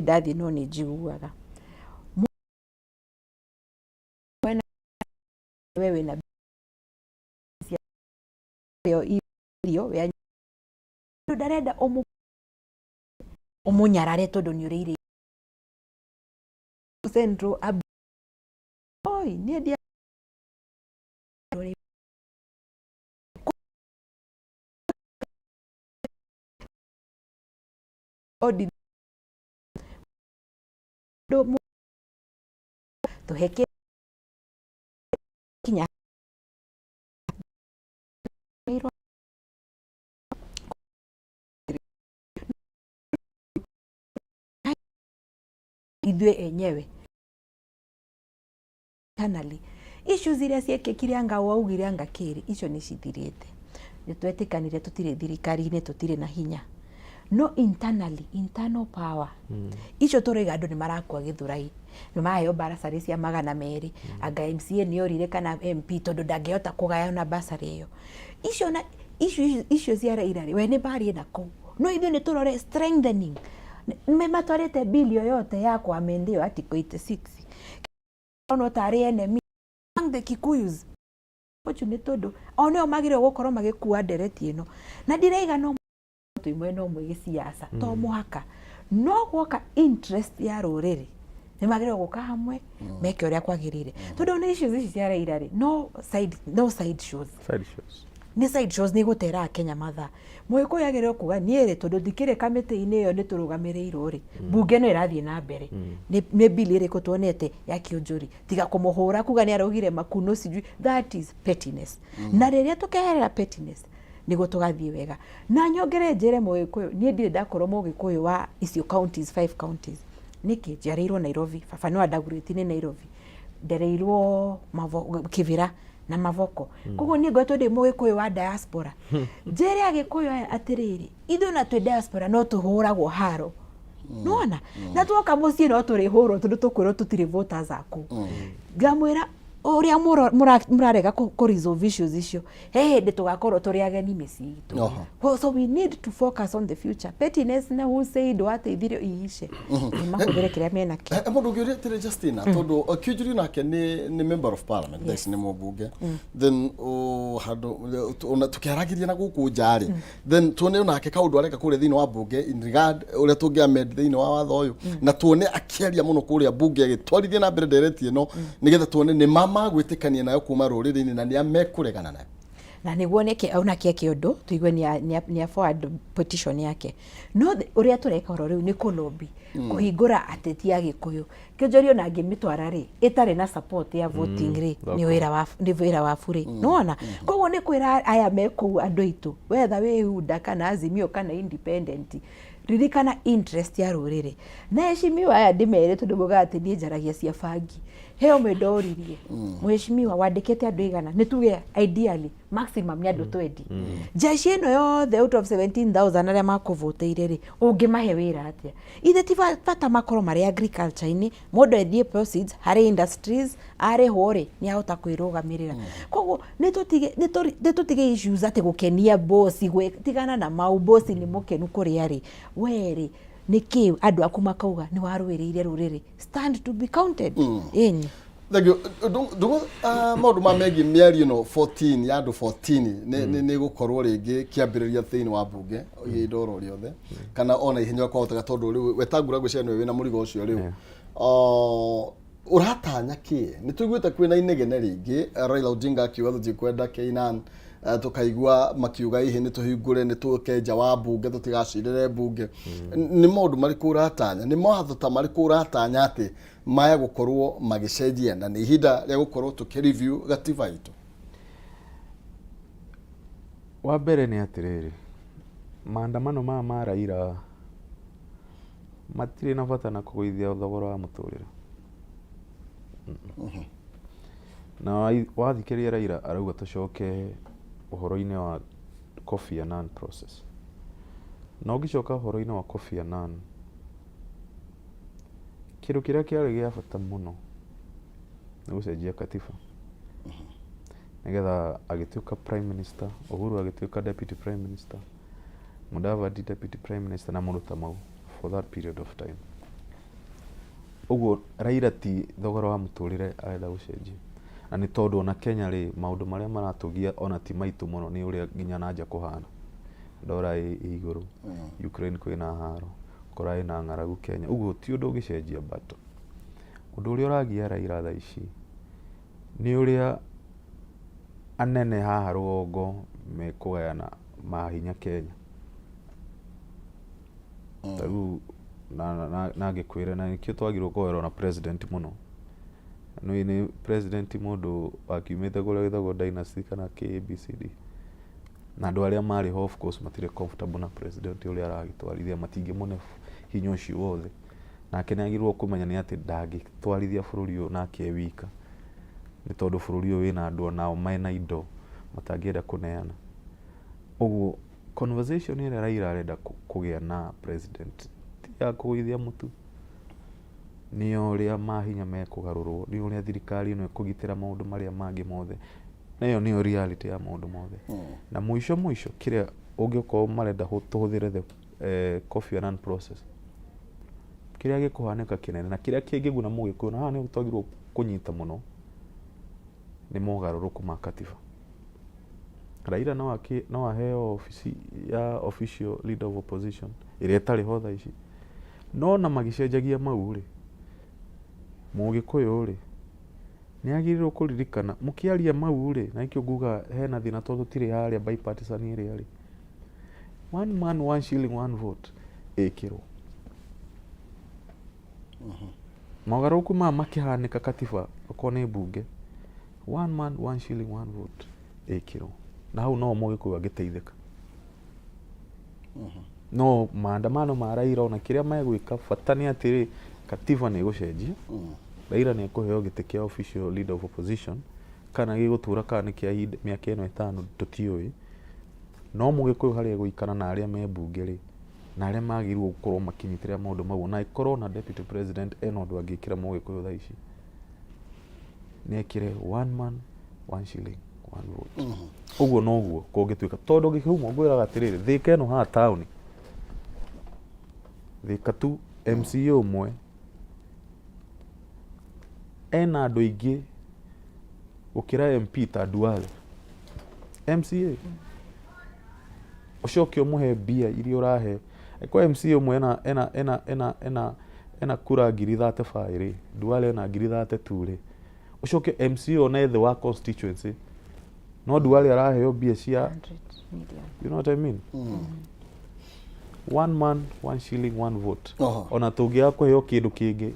ndathi no ni njiguaga wewe na yo ya ndarenda umunyarare tondu ni urire centro oi ni dia odi do to heke kinya idwe enyewe kanali issues iria ciekekire anga waugire anga kiri icio ni cithirite nitwetikanire tutire thirikari-ini tutire na hinya no internally internal power icio turiga andu ni marakwa githurai ni maheo barasari cia 200 anga MCA ni orire kana MP tondu ndangehota kugaya na basari iyo icio na icio cia Raila we ni bari na ku no ithu ni turore strengthening me matwarite bill yote yakwa amendio article 86 ono tari enemy the Kikuyus opportunity tondu ono magire gukorwo magikua ndereti ino na ndireiga no imwe no mwe siasa to muhaka no gwoka interest ya ruriri ni magire guka hamwe meke uria kwagirire tondu ni issues ici cia Raila no side shows ni side shows ni gutera Kenya matha mwiko yagire kuga niere tondu dikire kamiti-ini iyo ni turugamirirwo ri bunge no irathie na mbere ni bill iri kutuonete ya kionjuri tiga kumuhura kuga ni arugire makuno sijui that is pettiness na riria tukeherera pettiness nigo tugathie wega na nyongere njere mwikuyu ni ndire ndakorwo mwikuyu wa icio counties 5 counties niki njiarirwo Nairobi baba no adaguriti ni Nairobi ndereirwo Kivira na Mavoko koguo ni ngwetwo ndi mwikuyu wa diaspora njere agikuyu atiriri ithu na twi diaspora no tuhuragwo haro nona na tuoka mucii no turi huro tondu tukwirwo tutire voters aku ngamwira uria murarega ku resolve issues icio hindi tugakorwo turi ageni micii itu so we need to focus on the future pettiness na who said wateithirio ihishe ni mahũthĩre kĩrĩa mena kĩ mundu ngiuria tire Justina tondu Kijuri nake ni member of parliament this ni mubunge then handu ona tukiaragiria na guku njari then tuone nake kaundu areka kuria thini wa bunge in regard uria tungiamend thini wa watho uyu na tuone akiaria muno kuria bunge agitwarithia na mbere ndereti ino nigetha tuone ni magwitikania nayo kuma ruriri-ini na ni amekuregana nayo na niguo neke auna keke undu tuigue ni forward petition yake no uria tureka oro riu ni kulobi kuhingura ateti ya Gikuyu kionjorio na ngimitwara ri itare na support ya voting ri ni wira wa bure nona koguo ni kwira aya meku andu itu wetha we UDA kana Azimio kana independent ririkana interest ya ruriri na heshimiwa aya ndimere tondu mugati ni njaragia cia bangi heo medoririe mheshimiwa wandikete andu igana nituge ideally maximum ni andu 20 jeshi ino yothe out of 17,000 aria makuvoteire ri ungimahe wira atia ithe ti bata makoro mari agriculture-ini mundu ethie proceeds hari industries ari hore ni ahota kwirugamirira koguo nitutige issues ati gukenia boss tigana na mau boss ni mukenu kuri ari weri niki andu aku makauga ni waruiriire ruriri stand to be counted in Dungo maundu ma megi miario no 14 ya andu 14 ni gukorwo ringi kiambiriria thini wa bunge indoro riothe kana ona ihenya kwa hotaga tondu riu wetangura gwicania wina murigo ucio riu uratanya ki ni tuiguite kwina inegene ringi Raila Odinga akiuga tutikwenda Keinan tukaigua makiuga ihi ni tuhingure ni tukenja wa bunge tutigacirire bunge ni maundu mariku uratanya ni mawatho ta mariku uratanya ati maya gukorwo magicenjia na ni ihinda ria gukorwo tukireview gatiba itu? Wa mbere ni atiriri, maandamano ma Raila matire na bata na kuguithia thogora wa muturire. Na wathikiria Raila arauga tucoke uhoro-ini wa Kofi Annan process. Na ugicoka uhoro-ini wa Kofi Annan, kindu kiria kiari gia bata muno ni gucenjia katiba nigetha agituika prime minister, Uhuru agituika deputy prime minister, Mudavadi deputy prime minister na mundu ta mau for that period of time. Uguo Raila ti thogora wa muturire arenda gucenjia, na ni tondu ona Kenya ri maundu maria maratugia ona ti maitu muno ni uria nginya nanja kuhana ndora iguru Ukraine kwina haro korai na ng'aragu Kenya. Uguo ti undu ugicenjia bato. Undu uria uragia Raila tha ici ni uria anene haha rugongo mekugayana mahinya Kenya. Taru na ngikwira na nikio twagirwo kuherwo na president muno. No ni president mundu akiumite kuria withagwo dynasty kana KABCD. Na andu aria mari ho of course matire comfortable na president uria aragitwarithia, matingimune hinya ucio wothe. Nake nagirwo kumenya ni ati ndangitwarithia bururi uyu nake wika, ni tondu bururi uyu wina andu nao mena indo matangienda kuneana. Uguo conversation ira Raila arenda kugia na president ti ya kuguithia mutu, ni uria mahinya mekugarurwo, ni uria thirikari ino ikugitira maundu maria mangi mothe, na iyo niyo reality ya maundu mothe. Na mwisho kiria ungiokorwo marenda tuhuthire the Kofi Annan process, kiria gikuhanika kinene na kiria kingiguna mugikuyu na haha ni twagirwo kunyita muno ni mogaruruku ma katiba. Raila no aheo ofisi ya official leader of opposition iria tari ho tha ici, no na magicenjagia mau ri mugikuyu ri ni agirirwo kuririkana mukiaria mau ri, na ikio nguga hena thina tondu tiri haria bipartisan iria ri, one man one shilling one vote ikirwo mogaruruku ma makihanika katiba okone bunge, one man one shilling one vote ikirwo na hau no mugikuyu agiteithika. No maandamano ma Raila ona kiria megwika bata ni atiri katiba ni gucenjia. Raila ni kuheo gite kia official leader of opposition kana gigutura kana ni kia miaka ino 5 tutioi, no mugikuyu haria guikana na aria me bunge ri na aria magirwo gukorwo makinyitira maundu mau, na ikorwo na deputy president eno ndu angikira mugikuyu tha ici ni ekire one man one shilling one vote. Uguo noguo kungituika tondu gikiuma ngwiraga atiriri thika eno ha town thika tu MCA umwe ena andu aingi gukira MP ta Duale MCA ucoke umuhe bia iria urahe kwa MCA umwe ena kura ngiri 35 ri Duale ena ngiri 32 ri ucoke MCA ona the wa constituency no Duale araheo bia cia 100 million. You know what I mean? One man one shilling one vote. Ona tugia kuheo kindu kingi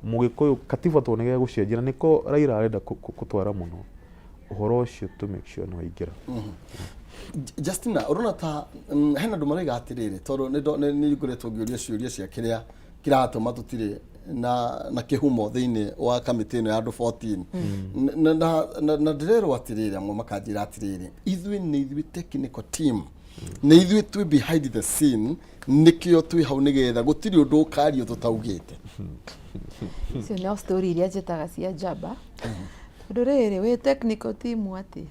mugikuyu katiba to nige gucenjira niko Raila arenda kutwara muno uhoro ucio to make sure no ingira. Justina urona ta hena ndu maraiga atiriri tondu ni nguretwo ngiuria ciuria cia kiria kiratuma tutire na kihumo thiini wa kamiti ino ya andu 14 na ndirero atiriri amwe makanjira atiriri ithui ni ithui technical team ni ithui twi behind the scene nikio twi hau nigetha gutiri undu ukario tutaugite. Icio no story iria njitaga cia jaba tondu riri wi technical team ati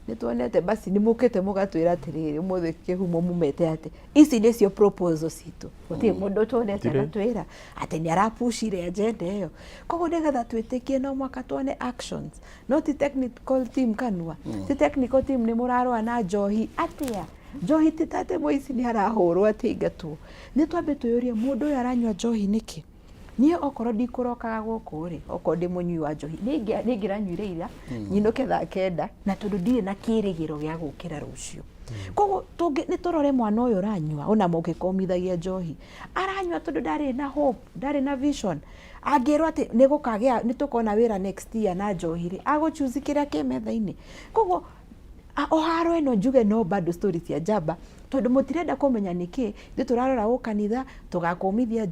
ni tuonete basi ni mukite mugatwira atiriri umuthe kihumo mumete ati ici nicio proposals itu uti mundu tuonete agatwira ati ni arapushire agenda iyo koguo nigetha twitikie no mwaka tuone actions not technical team kanwa ti technical team ni murarwa na njohi atia njohi titate moici ni arahurwo ati ingatwo ni twambe tuyuria mundu uyu aranywa njohi niki niä okorwo ndikårokaga gå kå rä okorwo ndä må nyui wa njohi nä ngä ranyuire ira nyinå ke thaa kenda na tondå ndirä na kä rä gä ro gä a gå kä ra rå cio koguo nä tå rore mwana å yå ranyua ona må gä komithagia njohi aranyua tondå ndarä na hope ndarä na vision angä rwo atä nä gå kagä nä tå kona wä ra next year na njohi rä agå chuzi kä rä a kä metha-inä koguo o haro ä no njuge no bado story cia njamba tondå må tirenda kå menya nä kä thä tå rarora gå kanitha tå gakomithia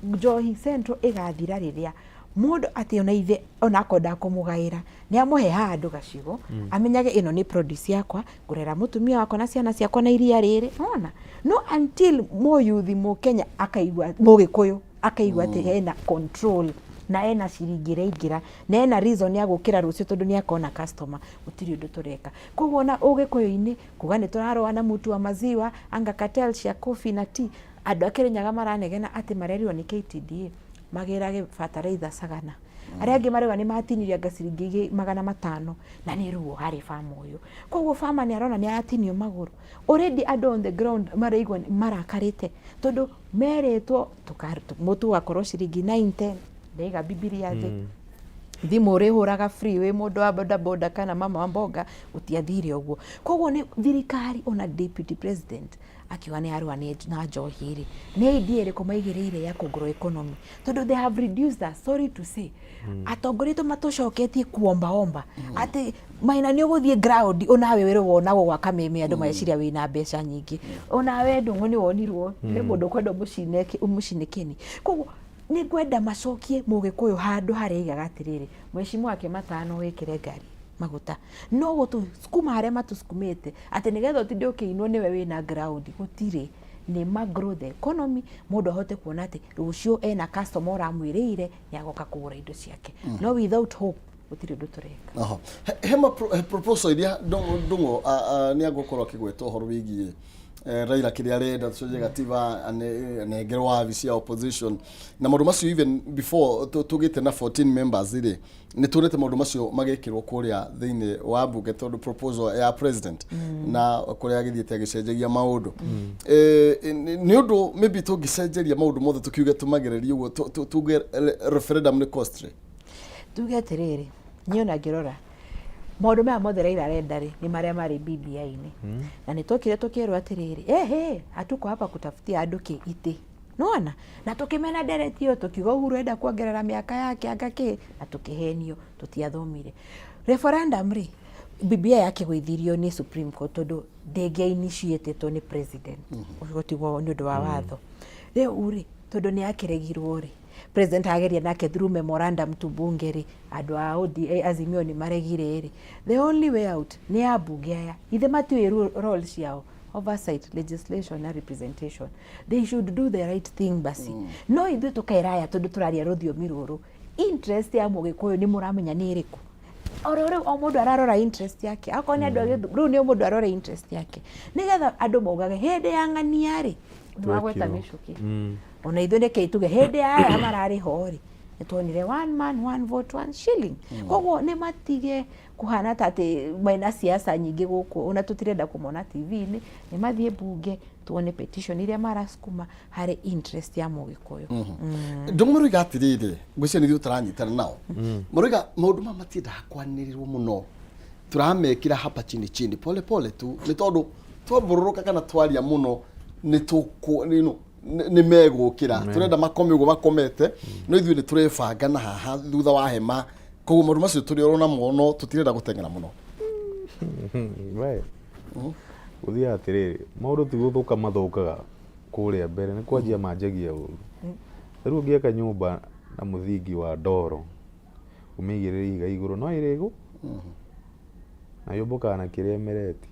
njohi central ĩgathira rĩrĩa mũndũ atĩ ona ithe onako ndakũmũgaĩra nĩ amũhe handũ gacigo amenyage ĩno nĩ produce yakwa ngũrera mũtumia wakwa na ciana ciakwa na iria rĩrĩ ona no until mũyuthi mũkenya akaigua mũgĩkũyũ akaigua atĩ hena control na ena ciringi ĩraingĩra na ena reason ya gũkĩra rũciũ tondũ nĩ akona customer gũtirĩ ũndũ tũreka koguo na ũgĩkũyũ-inĩ kuga nĩ tũrarũa na mũtu wa maziwa anga cartel cia coffee na tea andå a Kirinyaga maranegena atä marerirwo nä KTDA magärage bataraitha Sagana arĩa angĩ marauga nĩ matinirie ngaciringi 500 na nĩ ruo harĩ fama ũyũ koguo fama nĩ arona nĩ atinio magũrũ already andũ on the ground maraigua marakarĩte tondũ merĩtwo mũtu wakorwo ciringi 910 ndaiga bibilia thĩ thimũ ũrĩhũraga free wĩ mũndũ wa bodaboda kana mama wa mboga ũtiathire ũguo koguo nĩ thirikari ona deputy president akiuga nĩ arũa na njohi rĩ nĩ idea ĩrĩkũ maigĩrĩire ya kũgrow economy tondũ they have reduced that sorry to say atongoria matũcoketie kuombaomba atĩ Maina nĩ ũgũthiĩ ground onawe wĩrwo wonagwo gwa Kameme andũ meciria wĩna mbeca nyingĩ onawe ndũng'ũ nĩ wonirwo nĩ mũndũ kwenda mũcinĩkĩni koguo nĩ ngwenda macokie mũgĩkũyũ handũ harĩa aigaga atĩrĩrĩ mheshimiwa wake matano wĩkĩre ngari maguta no gũtũ sukuma harĩa matũsukumĩte atĩ nĩgetha ũtinde ũkĩinwo nĩwe wĩna ground gũtirĩ nĩ grow the economy mũndũ ahote kuona atĩ rũciũ ena customer ũramwĩrĩire nĩ agoka kũgũra indo ciake no without hope gũtirĩ ũndũ tũreka he proposal iria ndũng'ũ nĩ agũkorwo akĩgweta ũhoro wĩgiĩ Raila kĩrĩa arenda tũcenjie gatiba anengerwo wabici ya opposition na maũndũ macio even before tũgĩte na 14 members rĩ nĩ tuonete maũndũ macio magĩkĩrwo kũrĩa thĩinĩ wa mbunge tondũ proposal ya president na kũrĩa agĩthiĩte agĩcenjagia maũndũ nĩ ũndũ maybe tũngĩcenjeria maũndũ mothe tũkiuge tũmagererie ũguo tuge referendum nĩ costly tuge atĩrĩrĩ niĩ ona ngĩrora maũndũ maya mothe Raila arenda rĩ nĩ marĩa marĩ BBI-inĩ na nĩ tũkire tũkĩrwo atĩrĩrĩ hatuko hapa kutafutia andũ ite nona na tũkĩmena nderetio tũkiuga Uhuru enda kuongerera mĩaka yake anga na tũkĩhenio tũtiathomire referendum rĩ BBI yakĩgũithirio nĩ Supreme Court tondũ ndĩngĩinitiatetwo nĩ president ũgotigwo nĩ ũndũ wa watho rĩu rĩ tondũ nĩ yakĩregirwo rĩ president ageria nake through memorandum to bunge rĩ andũ a ODA Azimio nĩ maregire rĩ the only way out nĩ ya bunge aya ithe matiũĩ roles ciao oversight legislation na representation they should do the right thing basi no ithuĩ tũkairaya tondũ tũraria rũthiomi rũrũ interest ya mũgĩkũyũ nĩ mũramenya nĩ ĩrĩkũ rĩu o mũndũ ararora interest yake akorwo nĩ andũ rĩu nĩ mũndũ arora interest yake nĩgetha andũ maugage hĩndĩ ya ng'ania rĩ nĩwagweta mĩcũkĩ ona ithuĩ nĩkĩ tuge hĩndĩ ya aya mararĩ ho rĩ nĩtuonire one man one vote one shilling koguo nĩ matige kũhana ta atĩ maina siasa nyingĩ gũkũ ona tũtirenda kũmona TV-inĩ nĩ mathiĩ bunge tuone petition iria marasukuma harĩ interest ya mũgĩkũyũ ndũmũriga atĩrĩrĩ ngwĩciria nĩ ithuĩ tũranyitana nao mũriga maũndũ maya matiendaga kwanĩrĩrwo mũno tũramekĩra hapa chini chini pole pole tu nĩ tondũ twambũrũrũka kana twaria mũno nĩ megũkĩra tũrenda makome ũguo makomete no ithuĩ nĩ tũrebanga na haha thutha wa hema koguo maũndũ macio tũrĩ oro namo no tũtirenda gũteng'era mũno gũthiaga atĩrĩrĩ maũndũ ti gũthũka mathũkaga kũrĩa mbere nĩ kwanjia manjagia ũru rĩu ũngĩaka nyũmba na mũthingi wa ndoro ũmĩigĩrĩre ihiga igũrũ no ĩrĩgũ na yũmbũkaga na kĩrĩa emereti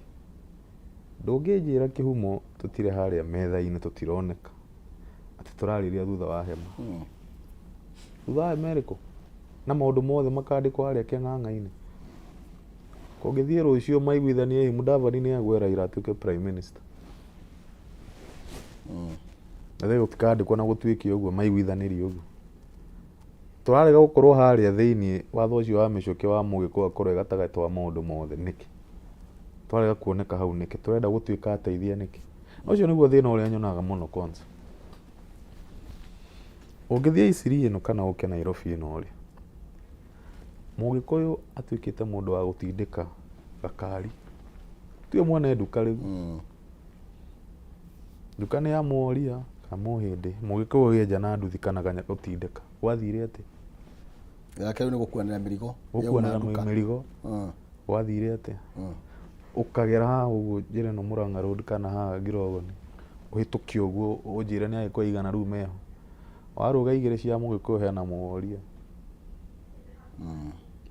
ndũngĩnjĩra kĩhumo tũtirĩ harĩa metha-inĩ tũtironeka atĩ tũrarĩria thutha wa hema thutha wa hema ĩrĩkũ na maũndũ mothe makandĩkwo harĩa kĩng'ang'a-inĩ kũngĩthiĩ rũciũ maiguithanie Mudavadi nĩ agwe Raila atuĩke prime minister na thĩ gũtikandĩkwo na gũtuĩke ũguo maiguithanĩrie ũguo tũrarega gũkorwo harĩa thĩinĩ watho ũcio wa mĩcũkĩ wa mũgĩkũyũ akorwo gatagatĩ wa maũndũ mothe nĩkĩ twarega kuoneka hau nĩkĩ tũrenda gũtuĩka ateithia nĩkĩ ũcio nĩguo thĩna ũrĩa nyonaga mũno kwanza Ũngĩthie Isiri ĩno kana ũke Nairobi ĩno rĩ, Mũgĩkũyũ atuĩkĩte mũndũ wa gũtindĩka gakari. Tiwe mwene nduka rĩu. Nduka nĩ ya Mworia kana Mũhĩndĩ. Mũgĩkũyũ agĩenja na nduthi kana gũtindĩka. Gwathire atĩ? Yake nĩ gũkuanĩra mĩrigo. Gũkuanĩra mĩrigo. Gwathire atĩ? Ũkagera haha ũguo njĩra ĩno Murang'a Road kana haha Ngirogoni. Ũhĩtũkie ũguo ũnjĩre nĩ agĩkũyũ aigana rĩu meho. Warũga igĩrĩ cia Mũgĩkũyũ hena Mworia.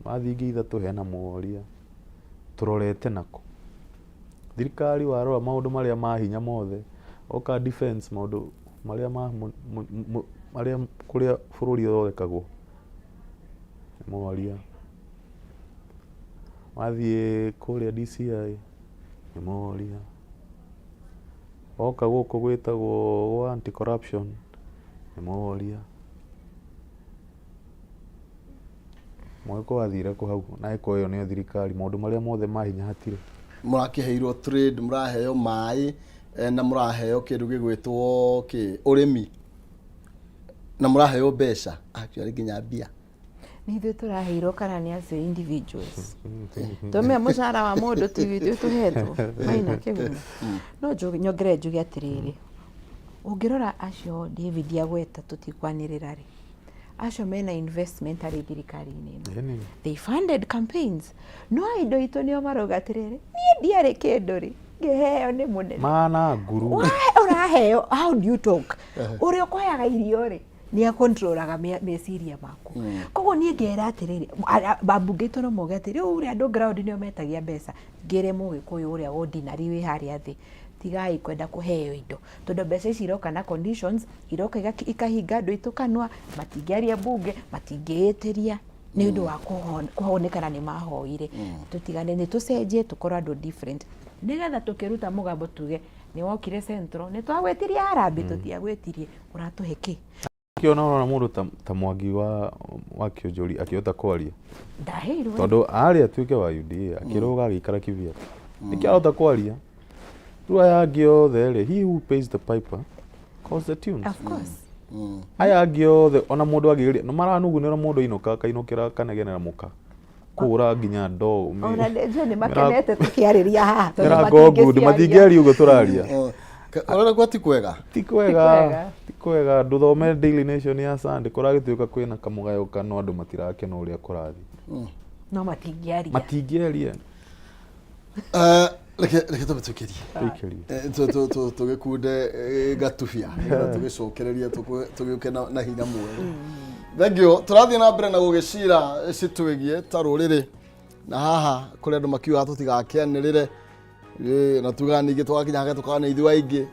Mathingi ithatũ hena Mworia. Tũrorete nako. Thirikari warora maũndũ marĩa ma hinya mothe. Oka defense maũndũ marĩa kũrĩa bũrũri ũthondekagwo. Mworia. Wathiĩ kũrĩa DCI nĩ Mworia. Oka gũkũ gwĩtagwo anti corruption nĩ Mworia. Mũgĩkũyũ athire kũ hau na ĩko ĩyo nĩ thirikari maũndũ marĩa mothe ma hinya hatirĩ. Mũrakĩheirwo trade, mũraheo maĩ na mũraheo kĩndũ gĩgwĩtwo ũrĩmi na mũraheo mbeca actually nginya mbia. Nĩ ithuĩ tũraheirwo kana nĩ as individuals. Tũmĩa mũcara wa mũndũ ti ithuĩ tũhetwo maina kĩguna. No nyongere njuge atĩrĩrĩ, ũngĩrora acio David Agweta tũtikwanĩrĩra rĩ, acio mena investment harĩ thirikari-inĩ ĩno. They funded campaigns. No indo itũ nĩo marauga atĩrĩrĩ, niĩ ndiarĩ kĩndũ rĩ, ngĩheo nĩ mũnene. Mana nguru. Ũraheo, how do you talk? Ũrĩa ũkũheaga irio rĩ, nĩ akontrolaga meciria maku. Koguo niĩ ngera atĩrĩrĩ, babunge itũ no moge atĩrĩ, ũrĩa andũ ground nĩo metagia mbeca. Ngere Mũgĩkũyũ ũrĩa ordinary wĩ harĩa thĩ. Tigai kwenda kũheo indo. Tondũ mbeca ici iroka na conditions, iroka ikahinga andũ aitũ kanua, matingĩaria bunge, matingĩĩtĩria nĩ ũndũ wa kũhonekana nĩ mahoire. Tũtigane nĩ tũcenjie tũkorwo andũ different. Nĩgetha tũkĩruta mũgambo tuge nĩ wokire Central, nĩ twagwĩtirie Harambee tũtiagwĩtirie, ũratũhe kĩ? Kĩona mũndũ ta Mwangi wa Kĩonjũri akĩhota kwaria. Ndaheirwo. Tondũ arĩ atuĩke wa UDA akĩrũga agĩikara kĩvia. Nĩkĩahota kwaria. Rĩu aya angĩ othe rĩ, he who pays the piper calls the tunes. Of course. Aya angĩ othe ona mũndũ agĩrĩria no maranugunĩra mũndũ ainũka akainũkĩra kanegenera mũka kũra nginya ndoo. Ona nĩ makenete tũkĩarĩria haha tondũ matingĩaria ũguo tũraria. Ona kwa ti kwega. Ti kwega ndũthome Daily Nation ya Sunday kũragĩtuĩka kwĩna kamũgayo kana andũ matirakena ũrĩa kũrathiĩ. No matingĩaria. Matingĩaria. Reke tũbĩtũkĩrie. Tũgĩkunde gatubia. Tũgĩcokereria tũgĩũke na hinya mwerũ. Thengio, tũrathiĩ na mbere na gũgĩcira citwĩgie ta rũrĩrĩ. Na haha kũrĩ andũ makiugaga tũtigakĩanĩrĩre. Na tuga ningĩ twakinya hake tukana ithuĩ aingĩ.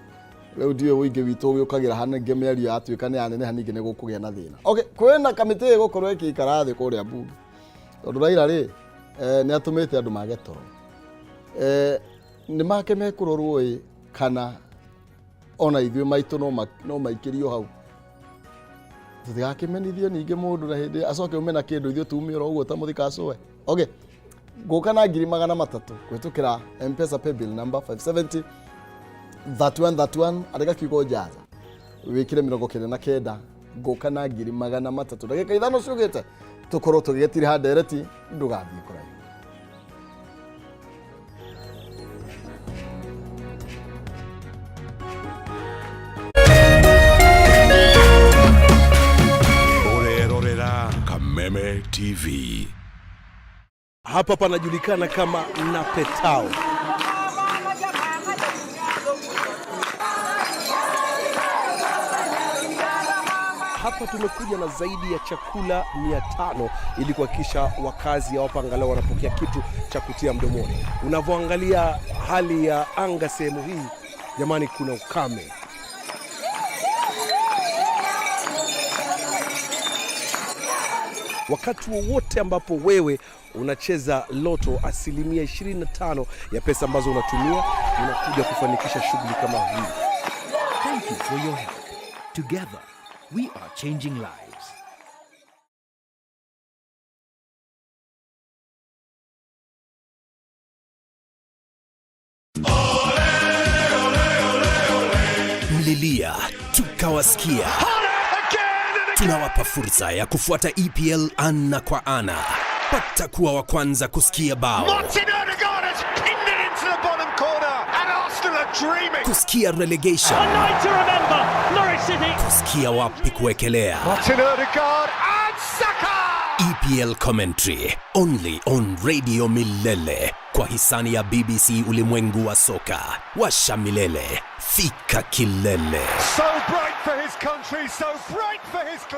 Rĩu ndiwe ũingĩ witũ ũgĩũkagĩra hanenge mĩario yatuĩka nĩ yaneneha ningĩ nĩ gũkũgĩa na thĩna. Okay, kwĩna kamĩtĩ ĩgũkorwo ĩgĩikara thĩ kũrĩa bunge. Tondũ Raila rĩ nĩ atũmĩte andũ mage toro. Nĩ make mekũrorwo ĩ kana ona ithuĩ maitũ no maikĩrio hau. Tũtigakĩmenithie ningĩ mũndũ na hĩndĩ acoke ume na kĩndũ ithuĩ tumĩora ũguo ta mũthikacoe. Okay. Gũka na 300 kũhĩtũkĩra M-Pesa paybill number 570 3131 arega kiugo njaza. Wĩkĩre 99 gũka na 300 ndagĩka ithano ciũgĩte tũkorwo tũgĩetire ha ndereti ndũgathiĩ kũraihu. Kameme TV. Hapa panajulikana kama Napetao. Hapa tumekuja na zaidi ya chakula 500 ili kuhakikisha wakazi hapa angalau wanapokea kitu cha kutia mdomoni. Unavyoangalia hali ya anga sehemu hii, jamani, kuna ukame. Wakati wowote ambapo wewe unacheza loto, 25% ya pesa ambazo unatumia unakuja kufanikisha shughuli kama hii. Thank you for your help. Together, we are changing lives. Mlilia, tukawasikia. Tunawapa fursa ya kufuata EPL ana kwa ana. Pata kuwa wa kwanza kusikia bao, kusikia relegation, kusikia wapi kuekelea. EPL commentary only on Radio Milele kwa hisani ya BBC Ulimwengu wa Soka. Washa milele, fika kilele. So bright for his country, so bright for his club.